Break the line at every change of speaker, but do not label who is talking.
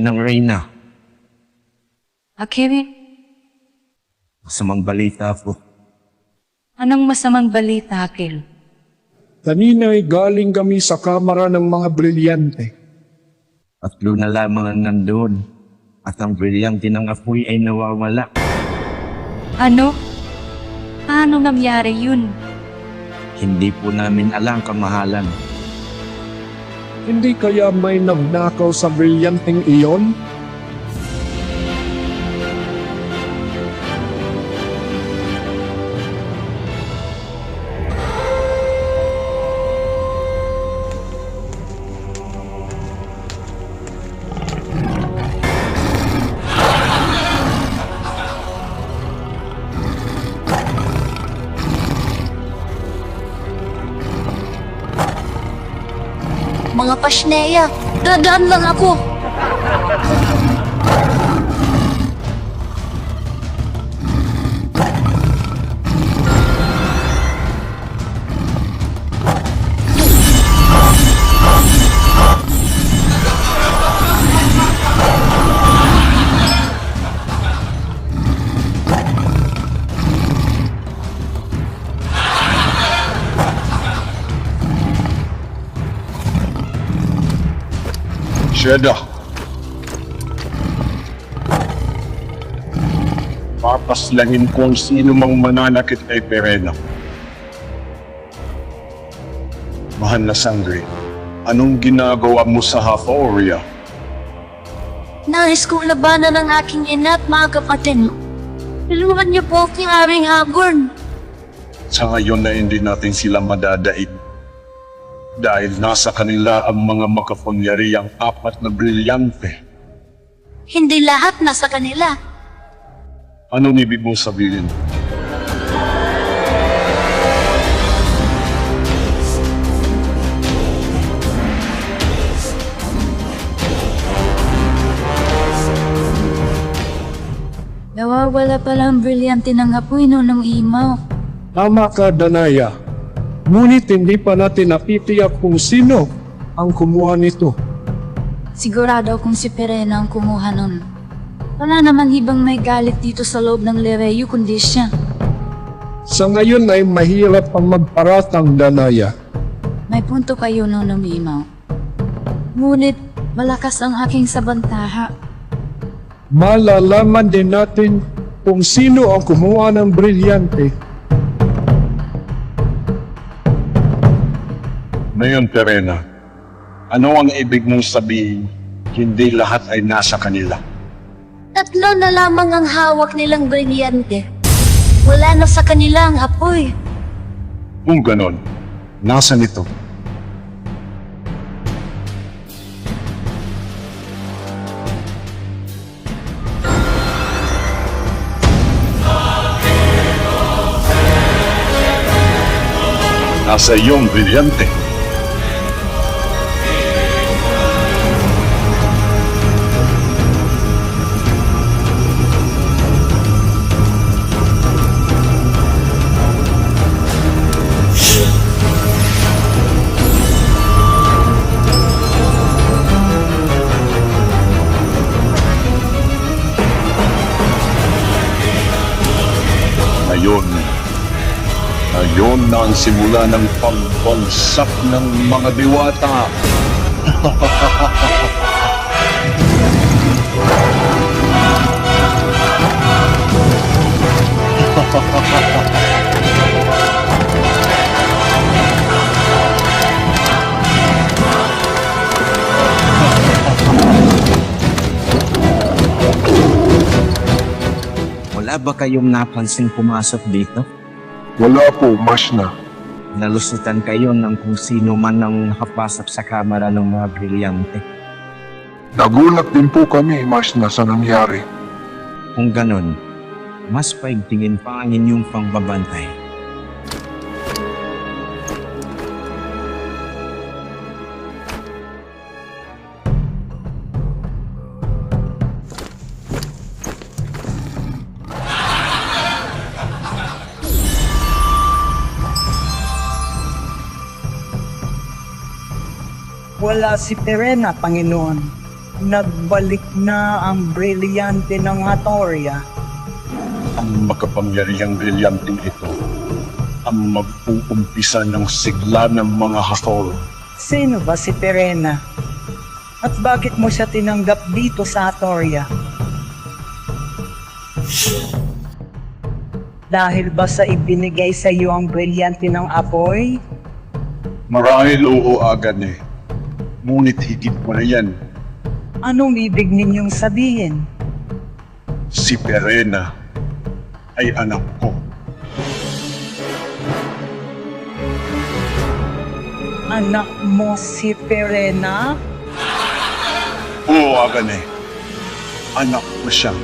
Inang Reyna,
Akiri,
masamang balita po.
anong masamang balita, Akil?
Kanina ay galing kami sa kamara ng mga brilyante.
Tatlo na lamang ang nandoon. At ang brilyante ng apoy ay nawawala.
Ano? Paano nangyari yun?
Hindi po namin alam kamahalan.
Hindi kaya may nagnakaw sa brilyanteng iyon?
Mga pasneya, dadaan lang ako.
Sheda. Papaslangin ko ang sino mang mananakit kay Perena. Mahal na Sangre, anong ginagawa mo sa Haforia?
Nais kong labanan ang aking ina at mga kapatid. Tulungan niyo po aking aming Agorn.
Sa ngayon na hindi natin sila madadaig. Dahil nasa kanila ang mga makapangyarihang apat na brilyante.
Hindi lahat nasa kanila.
Anong ibig mong sabihin?
Nawawala pala ang brilyante ng apoy noong imaw.
Tama ka, Danaya. Ngunit hindi pa natin napitiyak kung sino ang kumuha nito.
Sigurado kung si Perena ang kumuha nun. Wala naman ibang may galit dito sa loob ng Lereyu kundi siya.
Sa ngayon ay mahirap ang magparatang, Danaya.
May punto kayo noong imaw. Ngunit malakas ang aking sabantaha.
Malalaman din natin kung sino ang kumuha ng brilyante.
Ngayon, Perena, ano ang ibig mong sabihin? Hindi lahat ay nasa kanila.
Tatlo na lamang ang hawak nilang brilyante. Wala na sa kanila ang apoy.
Kung ganon, nasan ito? Nasa iyong brilyante. Ngayon na ang simula ng pagbagsak ng mga diwata.
Wala ba kayong napansing pumasok dito?
Wala po, Mashna.
Nalusutan kayo ng kung sino man ang nakapasok sa kamera ng mga brilyante.
Nagulat din po kami, Mashna, sa nangyari.
Kung ganon, mas paigtingin pa ang inyong pangbabantay.
Wala si Perena, Panginoon. nagbalik na ang brilyante ng Hatoria.
Ang makapangyarihang brilyanteng ito ang mag-uumpisa ng sigla ng mga Hathor.
Sino ba si Perena? At bakit mo siya tinanggap dito sa Hatoria? Dahil ba sa ibinigay sa iyo ang brilyante ng apoy?
Marahil oo, Agane. Ngunit higit mo na yan.
Anong ibig ninyong sabihin?
Si Perena ay anak ko.
Anak mo si Perena?
Oo, Agane. Anak ko siya.